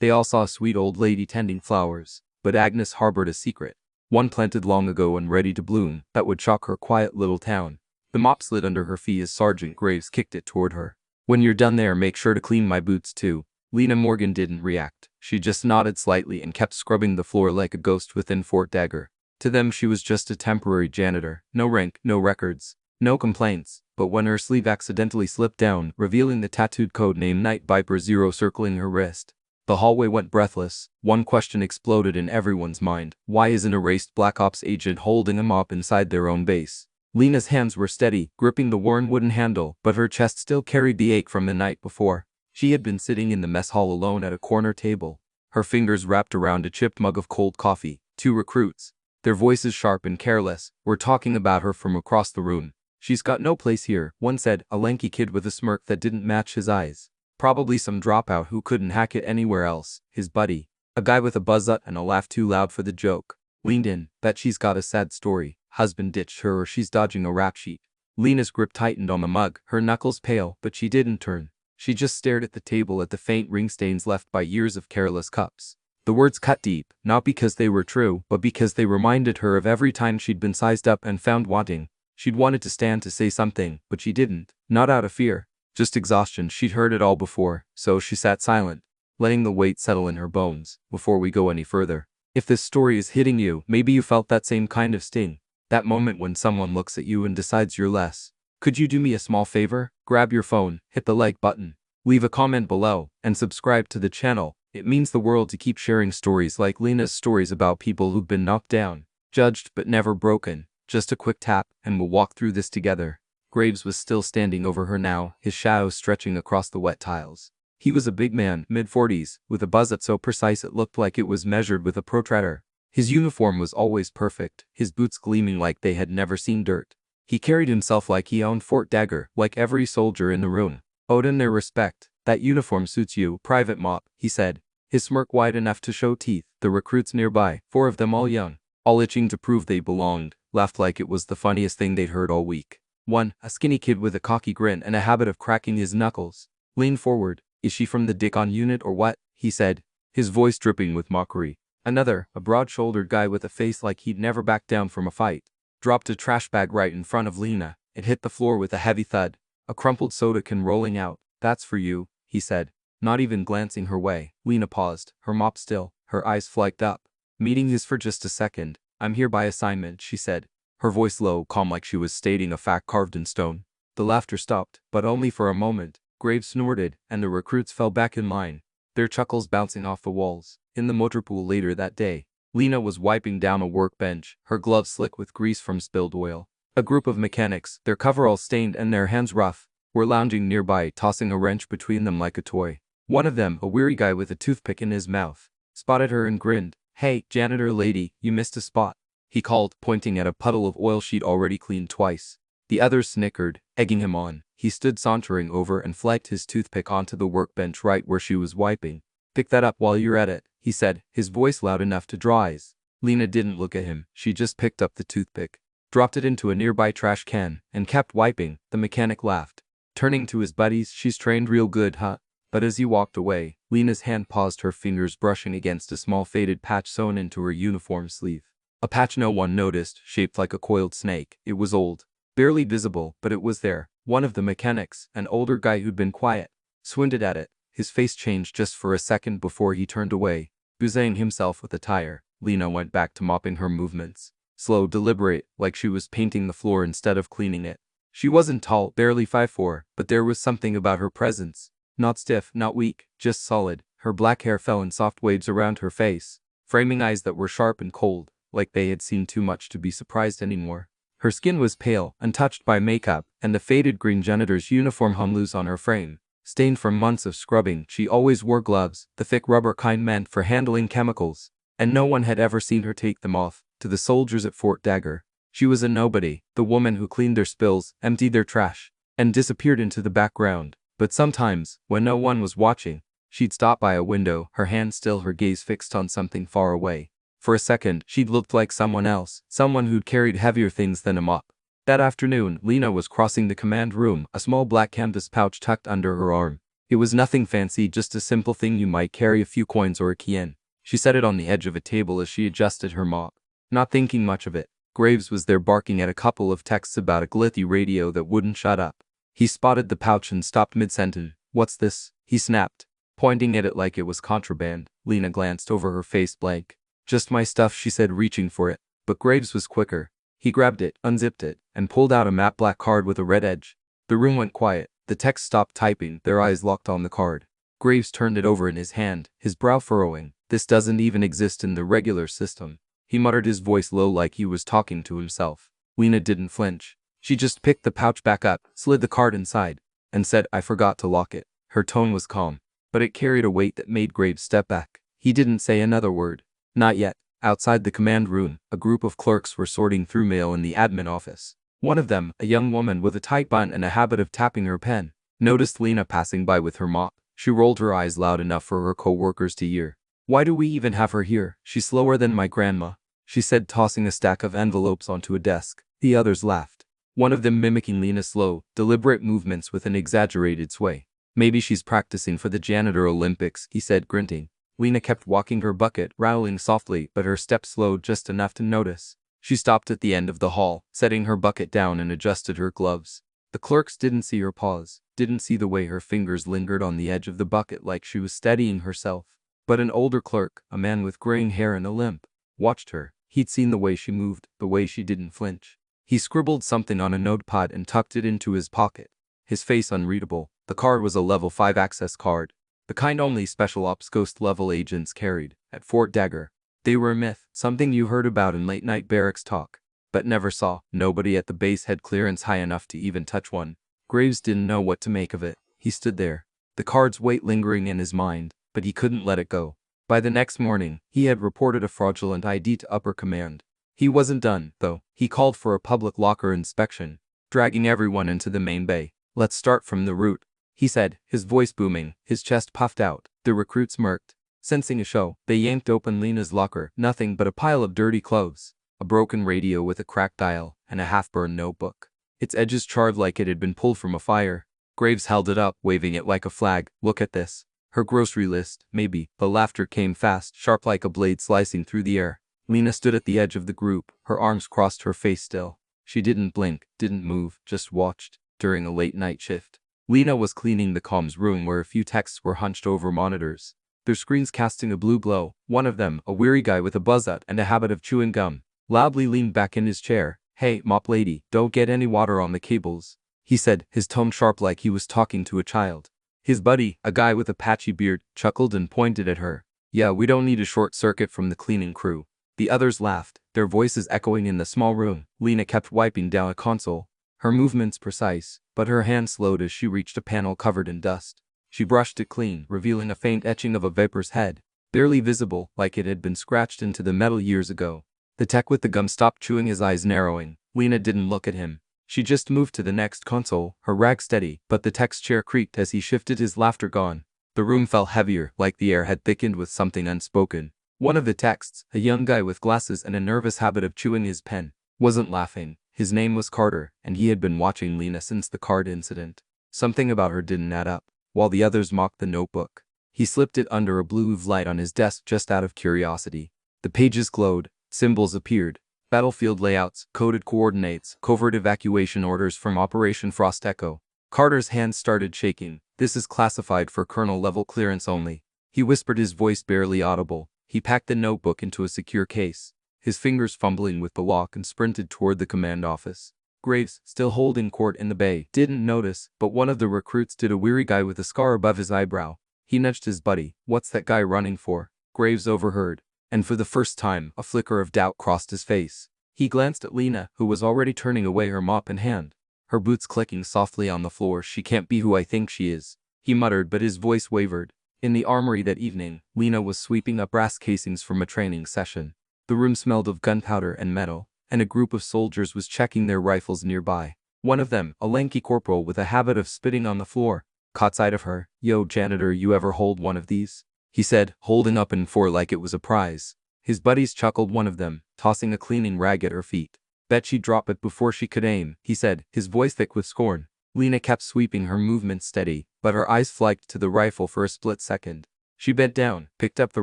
They all saw a sweet old lady tending flowers, but Agnes harbored a secret. One planted long ago and ready to bloom, that would shock her quiet little town. The mop slid under her feet as Sergeant Graves kicked it toward her. "When you're done there, make sure to clean my boots too." Lena Morgan didn't react. She just nodded slightly and kept scrubbing the floor like a ghost within Fort Dagger. To them she was just a temporary janitor. No rank, no records, no complaints. But when her sleeve accidentally slipped down, revealing the tattooed code name Night Viper 0 circling her wrist, the hallway went breathless. One question exploded in everyone's mind. Why is an erased Black Ops agent holding a mop inside their own base? Lena's hands were steady, gripping the worn wooden handle, but her chest still carried the ache from the night before. She had been sitting in the mess hall alone at a corner table, her fingers wrapped around a chipped mug of cold coffee. Two recruits, their voices sharp and careless, were talking about her from across the room. "She's got no place here," one said, a lanky kid with a smirk that didn't match his eyes. "Probably some dropout who couldn't hack it anywhere else." His buddy, a guy with a buzz and a laugh too loud for the joke, leaned in. "Bet she's got a sad story. Husband ditched her or she's dodging a rap sheet." Lena's grip tightened on the mug, her knuckles pale, but she didn't turn. She just stared at the table at the faint ring stains left by years of careless cups. The words cut deep, not because they were true, but because they reminded her of every time she'd been sized up and found wanting. She'd wanted to stand to say something, but she didn't. Not out of fear, just exhaustion. She'd heard it all before, so she sat silent, letting the weight settle in her bones. "Before we go any further, if this story is hitting you, maybe you felt that same kind of sting. That moment when someone looks at you and decides you're less. Could you do me a small favor? Grab your phone, hit the like button, leave a comment below, and subscribe to the channel. It means the world to keep sharing stories like Lena's stories about people who've been knocked down, judged but never broken. Just a quick tap, and we'll walk through this together." Graves was still standing over her now, his shadow stretching across the wet tiles. He was a big man, mid-40s, with a buzz so precise it looked like it was measured with a protractor. His uniform was always perfect, his boots gleaming like they had never seen dirt. He carried himself like he owned Fort Dagger, like every soldier in the room owed him their respect. "That uniform suits you, Private Mop," he said, his smirk wide enough to show teeth. The recruits nearby, 4 of them all young, all itching to prove they belonged, laughed like it was the funniest thing they'd heard all week. One, a skinny kid with a cocky grin and a habit of cracking his knuckles, leaned forward. "Is she from the Dick-On unit or what?" he said, his voice dripping with mockery. Another, a broad-shouldered guy with a face like he'd never backed down from a fight, dropped a trash bag right in front of Lena. It hit the floor with a heavy thud, a crumpled soda can rolling out. "That's for you," he said, not even glancing her way. Lena paused, her mop still, her eyes flanked up. "Meeting is for just a second. I'm here by assignment," she said, her voice low, calm like she was stating a fact carved in stone. The laughter stopped, but only for a moment. Graves snorted, and the recruits fell back in line, their chuckles bouncing off the walls. In the motor pool later that day, Lena was wiping down a workbench, her gloves slick with grease from spilled oil. A group of mechanics, their coveralls stained and their hands rough, were lounging nearby, tossing a wrench between them like a toy. One of them, a weary guy with a toothpick in his mouth, spotted her and grinned. "Hey, janitor lady, you missed a spot," he called, pointing at a puddle of oil she'd already cleaned twice. The others snickered, egging him on. He stood sauntering over and flagged his toothpick onto the workbench right where she was wiping. "Pick that up while you're at it," he said, his voice loud enough to draw eyes. Lena didn't look at him. She just picked up the toothpick, dropped it into a nearby trash can, and kept wiping. The mechanic laughed, turning to his buddies. "She's trained real good, huh?" But as he walked away, Lena's hand paused, her fingers brushing against a small faded patch sewn into her uniform sleeve. A patch no one noticed, shaped like a coiled snake. It was old, barely visible, but it was there. One of the mechanics, an older guy who'd been quiet, squinted at it. His face changed just for a second before he turned away, busying himself with a tire. Lena went back to mopping her movements, slow, deliberate, like she was painting the floor instead of cleaning it. She wasn't tall, barely 5'4", but there was something about her presence. Not stiff, not weak, just solid. Her black hair fell in soft waves around her face, framing eyes that were sharp and cold, like they had seen too much to be surprised anymore. Her skin was pale, untouched by makeup, and the faded green janitor's uniform hung loose on her frame, stained from months of scrubbing. She always wore gloves, the thick rubber kind meant for handling chemicals, and no one had ever seen her take them off. To the soldiers at Fort Dagger, she was a nobody, the woman who cleaned their spills, emptied their trash, and disappeared into the background. But sometimes, when no one was watching, she'd stop by a window, her hand still, her gaze fixed on something far away. For a second, she'd looked like someone else, someone who'd carried heavier things than a mop. That afternoon, Lena was crossing the command room, a small black canvas pouch tucked under her arm. It was nothing fancy, just a simple thing you might carry a few coins or a key in. She set it on the edge of a table as she adjusted her mop. Not thinking much of it, Graves was there barking at a couple of texts about a glitchy radio that wouldn't shut up. He spotted the pouch and stopped mid-sentence. "What's this?" he snapped, pointing at it like it was contraband. Lena glanced over, her face blank. "Just my stuff," she said, reaching for it. But Graves was quicker. He grabbed it, unzipped it, and pulled out a matte black card with a red edge. The room went quiet. The text stopped typing, their eyes locked on the card. Graves turned it over in his hand, his brow furrowing. "This doesn't even exist in the regular system," he muttered, his voice low like he was talking to himself. Lena didn't flinch. She just picked the pouch back up, slid the card inside, and said, "I forgot to lock it." Her tone was calm, but it carried a weight that made Graves step back. He didn't say another word. Not yet. Outside the command room, a group of clerks were sorting through mail in the admin office. One of them, a young woman with a tight bun and a habit of tapping her pen, noticed Lena passing by with her mop. She rolled her eyes loud enough for her co-workers to hear. "Why do we even have her here? She's slower than my grandma," she said, tossing a stack of envelopes onto a desk. The others laughed, one of them mimicking Lena's slow, deliberate movements with an exaggerated sway. "Maybe she's practicing for the janitor Olympics," he said, grinning. Lena kept walking her bucket, rattling softly, but her steps slowed just enough to notice. She stopped at the end of the hall, setting her bucket down and adjusted her gloves. The clerks didn't see her pause, didn't see the way her fingers lingered on the edge of the bucket like she was steadying herself. But an older clerk, a man with graying hair and a limp, watched her. He'd seen the way she moved, the way she didn't flinch. He scribbled something on a notepad and tucked it into his pocket, his face unreadable. The card was a level 5 access card, the kind only special ops ghost-level agents carried at Fort Dagger. They were a myth, something you heard about in late-night barracks talk, but never saw. Nobody at the base had clearance high enough to even touch one. Graves didn't know what to make of it. He stood there, the card's weight lingering in his mind, but he couldn't let it go. By the next morning, he had reported a fraudulent ID to upper command. He wasn't done, though. He called for a public locker inspection, dragging everyone into the main bay. "Let's start from the root," he said, his voice booming, his chest puffed out. The recruits smirked. Sensing a show, they yanked open Lena's locker. Nothing but a pile of dirty clothes, a broken radio with a cracked dial, and a half-burned notebook, its edges charred like it had been pulled from a fire. Graves held it up, waving it like a flag. "Look at this. Her grocery list, maybe." The laughter came fast, sharp like a blade slicing through the air. Lena stood at the edge of the group, her arms crossed, her face still. She didn't blink, didn't move, just watched. During a late-night shift, Lena was cleaning the comms room where a few texts were hunched over monitors, their screens casting a blue glow. One of them, a weary guy with a buzzcut and a habit of chewing gum, loudly leaned back in his chair. "Hey, mop lady, don't get any water on the cables," he said, his tone sharp like he was talking to a child. His buddy, a guy with a patchy beard, chuckled and pointed at her. "Yeah, we don't need a short circuit from the cleaning crew." The others laughed, their voices echoing in the small room. Lena kept wiping down a console, her movements precise, but her hand slowed as she reached a panel covered in dust. She brushed it clean, revealing a faint etching of a Viper's head, barely visible, like it had been scratched into the metal years ago. The tech with the gum stopped chewing, his eyes narrowing. Lena didn't look at him. She just moved to the next console, her rag steady, but the tech's chair creaked as he shifted, his laughter gone. The room felt heavier, like the air had thickened with something unspoken. One of the texts, a young guy with glasses and a nervous habit of chewing his pen, wasn't laughing. His name was Carter, and he had been watching Lena since the card incident. Something about her didn't add up. While the others mocked the notebook, he slipped it under a blue light on his desk just out of curiosity. The pages glowed, symbols appeared, battlefield layouts, coded coordinates, covert evacuation orders from Operation Frost Echo. Carter's hands started shaking. "This is classified for colonel-level clearance only," he whispered, his voice barely audible. He packed the notebook into a secure case, his fingers fumbling with the lock, and sprinted toward the command office. Graves, still holding court in the bay, didn't notice, but one of the recruits did, a weary guy with a scar above his eyebrow. He nudged his buddy. "What's that guy running for?" Graves overheard, and for the first time, a flicker of doubt crossed his face. He glanced at Lena, who was already turning away, her mop in hand, her boots clicking softly on the floor. "She can't be who I think she is," he muttered, but his voice wavered. In the armory that evening, Lena was sweeping up brass casings from a training session. The room smelled of gunpowder and metal, and a group of soldiers was checking their rifles nearby. One of them, a lanky corporal with a habit of spitting on the floor, caught sight of her. "Yo, janitor, you ever hold one of these?" he said, holding up an M4 like it was a prize. His buddies chuckled, one of them, tossing a cleaning rag at her feet. "Bet she'd drop it before she could aim," he said, his voice thick with scorn. Lena kept sweeping, her movements steady, but her eyes flicked to the rifle for a split second. She bent down, picked up the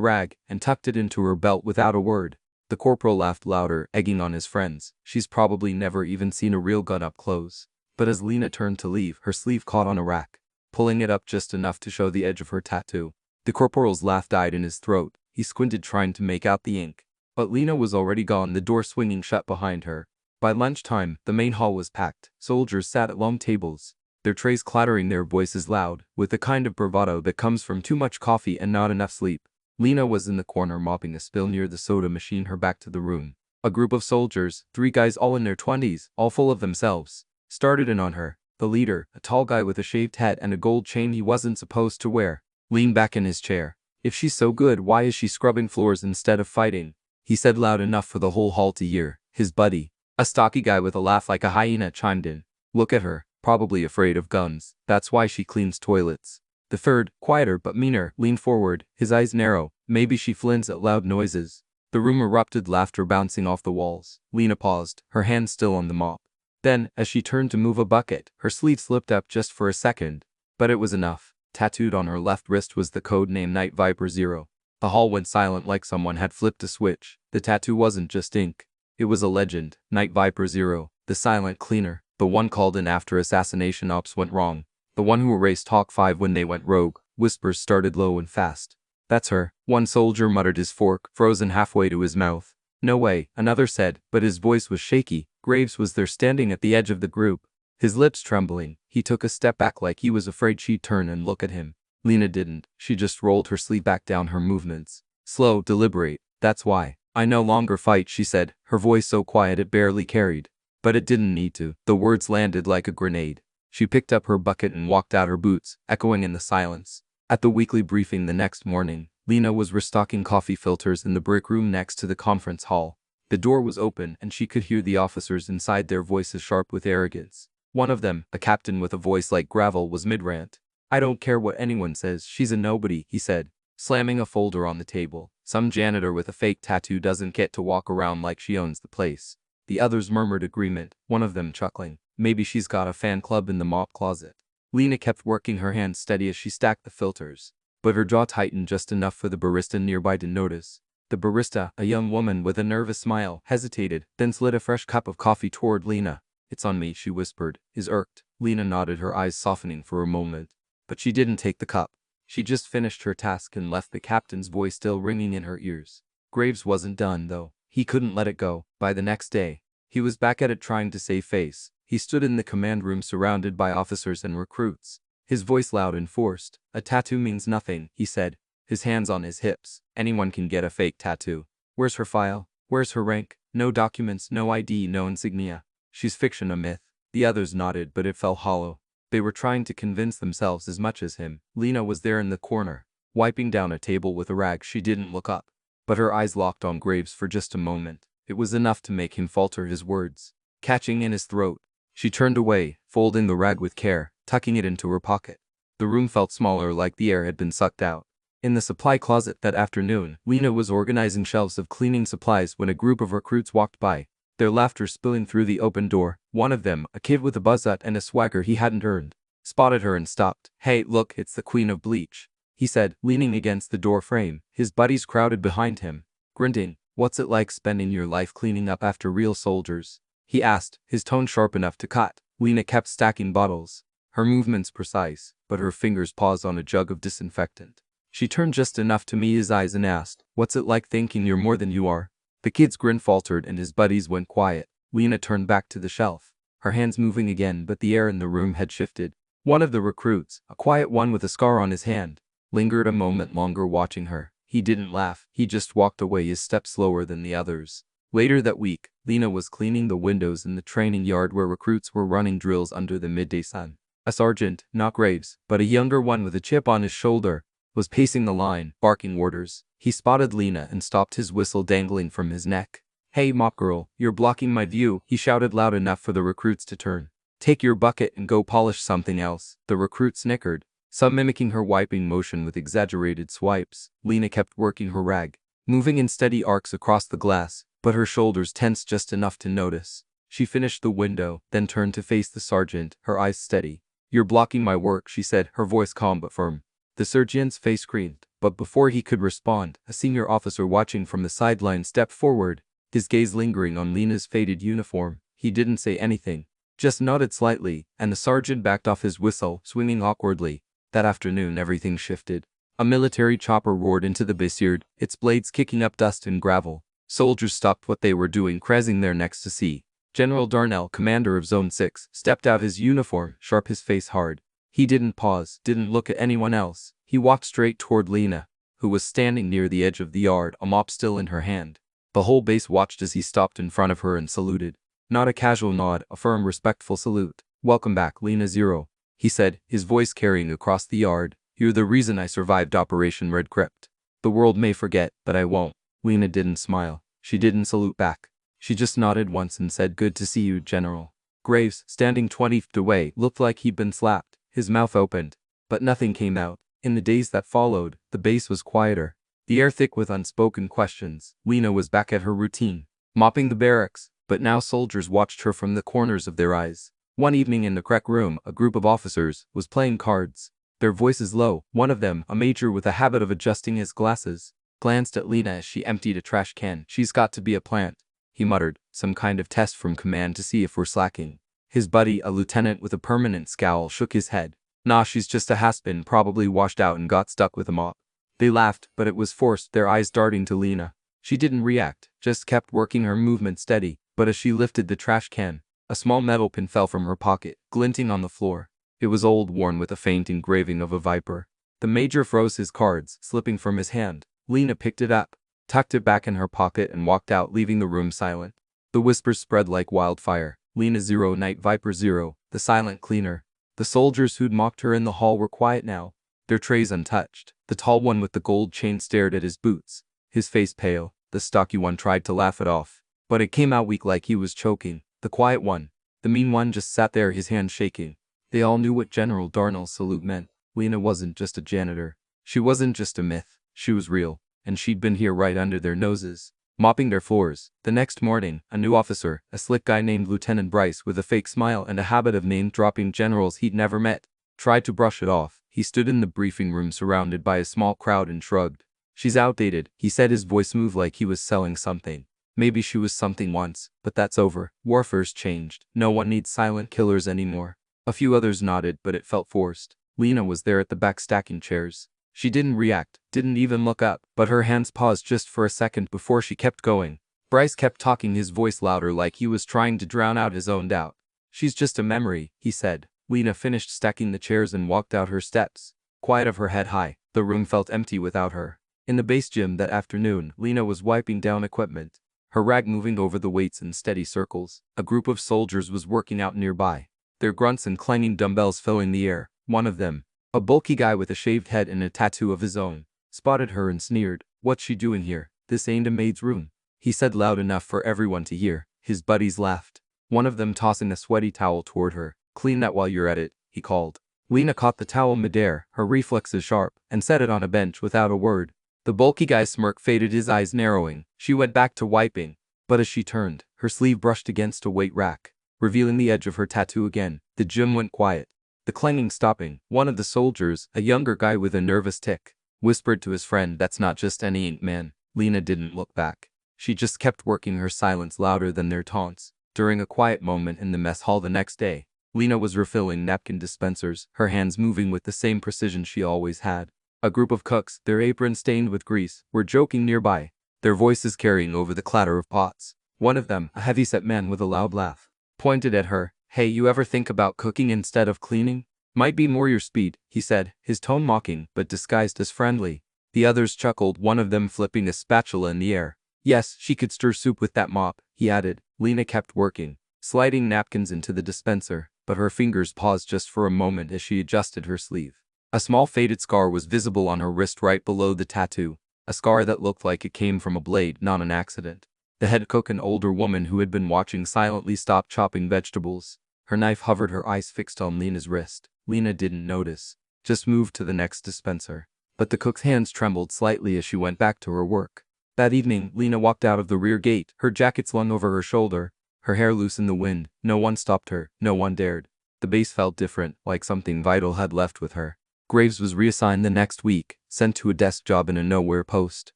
rag, and tucked it into her belt without a word. The corporal laughed louder, egging on his friends. She's probably never even seen a real gun up close. But as Lena turned to leave, her sleeve caught on a rack, pulling it up just enough to show the edge of her tattoo. The corporal's laugh died in his throat. He squinted trying to make out the ink. But Lena was already gone, the door swinging shut behind her. By lunchtime, the main hall was packed. Soldiers sat at long tables, their trays clattering, their voices loud, with the kind of bravado that comes from too much coffee and not enough sleep. Lena was in the corner mopping a spill near the soda machine, her back to the room. A group of soldiers, 3 guys all in their 20s, all full of themselves, started in on her. The leader, a tall guy with a shaved head and a gold chain he wasn't supposed to wear, leaned back in his chair. "If she's so good, why is she scrubbing floors instead of fighting?" he said loud enough for the whole hall to hear. His buddy, a stocky guy with a laugh like a hyena, chimed in. "Look at her, probably afraid of guns. That's why she cleans toilets." The third, quieter but meaner, leaned forward, his eyes narrow. "Maybe she flins at loud noises." The room erupted, laughter bouncing off the walls. Lena paused, her hand still on the mop. Then, as she turned to move a bucket, her sleeve slipped up just for a second. But it was enough. Tattooed on her left wrist was the code name Night Viper 0. The hall went silent like someone had flipped a switch. The tattoo wasn't just ink. It was a legend. Night Viper 0, the silent cleaner, the one called in after assassination ops went wrong, the one who erased Hawk 5 when they went rogue. Whispers started low and fast. "That's her," one soldier muttered, his fork frozen halfway to his mouth. "No way," another said, but his voice was shaky. Graves was there, standing at the edge of the group, his lips trembling. He took a step back like he was afraid she'd turn and look at him. Lena didn't. She just rolled her sleeve back down, her movements slow, deliberate. "That's why I no longer fight," she said, her voice so quiet it barely carried. But it didn't need to. The words landed like a grenade. She picked up her bucket and walked out, her boots echoing in the silence. At the weekly briefing the next morning, Lena was restocking coffee filters in the brick room next to the conference hall. The door was open and she could hear the officers inside, their voices sharp with arrogance. One of them, a captain with a voice like gravel, was mid-rant. "I don't care what anyone says, she's a nobody," he said, slamming a folder on the table. "Some janitor with a fake tattoo doesn't get to walk around like she owns the place." The others murmured agreement, one of them chuckling. "Maybe she's got a fan club in the mop closet." Lena kept working, her hands steady as she stacked the filters, but her jaw tightened just enough for the barista nearby to notice. The barista, a young woman with a nervous smile, hesitated, then slid a fresh cup of coffee toward Lena. "It's on me," she whispered. Is irked. Lena nodded, her eyes softening for a moment. But she didn't take the cup. She just finished her task and left, the captain's voice still ringing in her ears. Graves wasn't done, though. He couldn't let it go. By the next day, he was back at it, trying to save face. He stood in the command room surrounded by officers and recruits, his voice loud and forced. "A tattoo means nothing," he said, his hands on his hips. "Anyone can get a fake tattoo. Where's her file? Where's her rank? No documents, no ID, no insignia. She's fiction, a myth." The others nodded, but it fell hollow. They were trying to convince themselves as much as him. Lena was there in the corner, wiping down a table with a rag. She didn't look up, but her eyes locked on Graves for just a moment. It was enough to make him falter, his words catching in his throat. She turned away, folding the rag with care, tucking it into her pocket. The room felt smaller, like the air had been sucked out. In the supply closet that afternoon, Lena was organizing shelves of cleaning supplies when a group of recruits walked by, their laughter spilling through the open door. One of them, a kid with a buzzcut and a swagger he hadn't earned, spotted her and stopped. "Hey, look, it's the Queen of Bleach," he said, leaning against the door frame. His buddies crowded behind him, grinning. "What's it like spending your life cleaning up after real soldiers?" he asked, his tone sharp enough to cut. Lena kept stacking bottles, her movements precise, but her fingers paused on a jug of disinfectant. She turned just enough to meet his eyes and asked, "What's it like thinking you're more than you are?" The kid's grin faltered and his buddies went quiet. Lena turned back to the shelf, her hands moving again, but the air in the room had shifted. One of the recruits, a quiet one with a scar on his hand, lingered a moment longer watching her. He didn't laugh, he just walked away, his step slower than the others. Later that week, Lena was cleaning the windows in the training yard where recruits were running drills under the midday sun. A sergeant, not Graves, but a younger one with a chip on his shoulder, was pacing the line, barking orders. He spotted Lena and stopped, his whistle dangling from his neck. "Hey, mop girl, you're blocking my view," he shouted loud enough for the recruits to turn. "Take your bucket and go polish something else." The recruit snickered, some mimicking her wiping motion with exaggerated swipes. Lena kept working her rag, moving in steady arcs across the glass, but her shoulders tensed just enough to notice. She finished the window, then turned to face the sergeant, her eyes steady. "You're blocking my work," she said, her voice calm but firm. The sergeant's face screened, but before he could respond, a senior officer watching from the sideline stepped forward, his gaze lingering on Lena's faded uniform. He didn't say anything, just nodded slightly, and the sergeant backed off his whistle, swinging awkwardly. That afternoon everything shifted. A military chopper roared into the Bessird, its blades kicking up dust and gravel. Soldiers stopped what they were doing, craning their necks to see. General Darnell, commander of Zone 6, stepped out, his uniform sharp, his face hard. He didn't pause, didn't look at anyone else. He walked straight toward Lena, who was standing near the edge of the yard, a mop still in her hand. The whole base watched as he stopped in front of her and saluted. Not a casual nod, a firm, respectful salute. "Welcome back, Lena Zero," he said, his voice carrying across the yard. "You're the reason I survived Operation Red Crypt. The world may forget, but I won't." Lena didn't smile. She didn't salute back. She just nodded once and said, "Good to see you, General." Graves, standing 20 feet away, looked like he'd been slapped. His mouth opened, but nothing came out. In the days that followed, the base was quieter, the air thick with unspoken questions. Lena was back at her routine, mopping the barracks, but now soldiers watched her from the corners of their eyes. One evening in the rec room, a group of officers was playing cards, their voices low. One of them, a major with a habit of adjusting his glasses, glanced at Lena as she emptied a trash can. "She's got to be a plant," he muttered, "some kind of test from command to see if we're slacking." His buddy, a lieutenant with a permanent scowl, shook his head. "Nah, she's just a has-been, probably washed out and got stuck with a mop." They laughed, but it was forced, their eyes darting to Lena. She didn't react, just kept working, her movement steady. But as she lifted the trash can, a small metal pin fell from her pocket, glinting on the floor. It was old, worn with a faint engraving of a viper. The major froze, his cards slipping from his hand. Lena picked it up, tucked it back in her pocket and walked out, leaving the room silent. The whispers spread like wildfire. "Lena Zero, Night Viper Zero, the silent cleaner." The soldiers who'd mocked her in the hall were quiet now, their trays untouched. The tall one with the gold chain stared at his boots, his face pale. The stocky one tried to laugh it off, but it came out weak, like he was choking. The quiet one, the mean one, just sat there, his hand shaking. They all knew what General Darnell's salute meant. Lena wasn't just a janitor. She wasn't just a myth. She was real, and she'd been here right under their noses, mopping their floors. The next morning, a new officer, a slick guy named Lieutenant Bryce with a fake smile and a habit of name-dropping generals he'd never met, tried to brush it off. He stood in the briefing room surrounded by a small crowd and shrugged. "She's outdated," he said, his voice smooth like he was selling something. "Maybe she was something once, but that's over. Warfare's changed. No one needs silent killers anymore." A few others nodded, but it felt forced. Lena was there at the back, stacking chairs. She didn't react, didn't even look up, but her hands paused just for a second before she kept going. Bryce kept talking, his voice louder, like he was trying to drown out his own doubt. "She's just a memory," he said. Lena finished stacking the chairs and walked out her steps, quiet, of her head high. The room felt empty without her. In the base gym that afternoon, Lena was wiping down equipment, her rag moving over the weights in steady circles. A group of soldiers was working out nearby, their grunts and clanging dumbbells filling the air. One of them, a bulky guy with a shaved head and a tattoo of his own, spotted her and sneered. "What's she doing here? This ain't a maid's room," he said loud enough for everyone to hear. His buddies laughed, one of them tossing a sweaty towel toward her. "Clean that while you're at it," he called. Lena caught the towel midair, her reflexes sharp, and set it on a bench without a word. The bulky guy's smirk faded, his eyes narrowing. She went back to wiping, but as she turned, her sleeve brushed against a weight rack, revealing the edge of her tattoo again. The gym went quiet, the clanging stopping. One of the soldiers, a younger guy with a nervous tic, whispered to his friend, "That's not just any ink man." Lena didn't look back. She just kept working, her silence louder than their taunts. During a quiet moment in the mess hall the next day, Lena was refilling napkin dispensers, her hands moving with the same precision she always had. A group of cooks, their aprons stained with grease, were joking nearby, their voices carrying over the clatter of pots. One of them, a heavy-set man with a loud laugh, pointed at her. "Hey, you ever think about cooking instead of cleaning? Might be more your speed," he said, his tone mocking but disguised as friendly. The others chuckled, one of them flipping a spatula in the air. "Yes, she could stir soup with that mop," he added. Lena kept working, sliding napkins into the dispenser, but her fingers paused just for a moment as she adjusted her sleeve. A small faded scar was visible on her wrist right below the tattoo, a scar that looked like it came from a blade, not an accident. The head cook, an older woman who had been watching silently, stopped chopping vegetables. Her knife hovered, her eyes fixed on Lena's wrist. Lena didn't notice, just moved to the next dispenser. But the cook's hands trembled slightly as she went back to her work. That evening, Lena walked out of the rear gate, her jacket slung over her shoulder, her hair loose in the wind. No one stopped her, no one dared. The base felt different, like something vital had left with her. Graves was reassigned the next week, sent to a desk job in a nowhere post.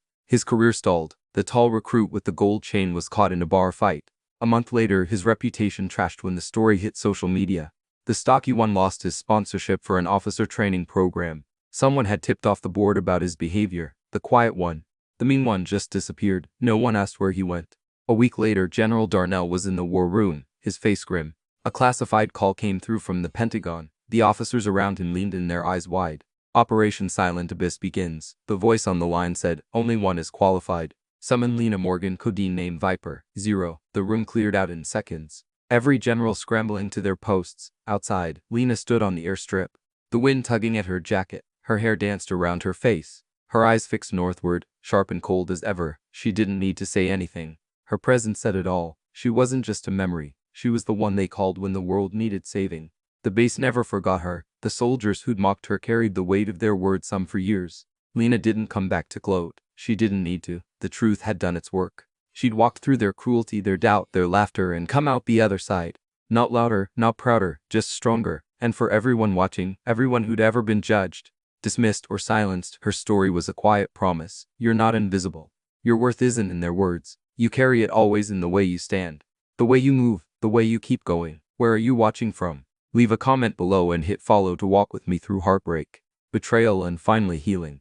His career stalled. The tall recruit with the gold chain was caught in a bar fight. A month later, his reputation trashed when the story hit social media. The stocky one lost his sponsorship for an officer training program. Someone had tipped off the board about his behavior. The quiet one. The mean one just disappeared. No one asked where he went. A week later, General Darnell was in the war room, his face grim. A classified call came through from the Pentagon. The officers around him leaned in, their eyes wide. Operation Silent Abyss begins. The voice on the line said, only one is qualified. Summon Lena Morgan, codename name Viper. 0. The room cleared out in seconds. Every general scrambling to their posts. Outside, Lena stood on the airstrip. The wind tugging at her jacket. Her hair danced around her face. Her eyes fixed northward, sharp and cold as ever. She didn't need to say anything. Her presence said it all. She wasn't just a memory. She was the one they called when the world needed saving. The base never forgot her. The soldiers who'd mocked her carried the weight of their words, some for years. Lena didn't come back to gloat. She didn't need to. The truth had done its work. She'd walked through their cruelty, their doubt, their laughter, and come out the other side. Not louder, not prouder, just stronger. And for everyone watching, everyone who'd ever been judged, dismissed, or silenced, her story was a quiet promise. You're not invisible. Your worth isn't in their words. You carry it always in the way you stand. The way you move, the way you keep going. Where are you watching from? Leave a comment below and hit follow to walk with me through heartbreak, betrayal, and finally healing.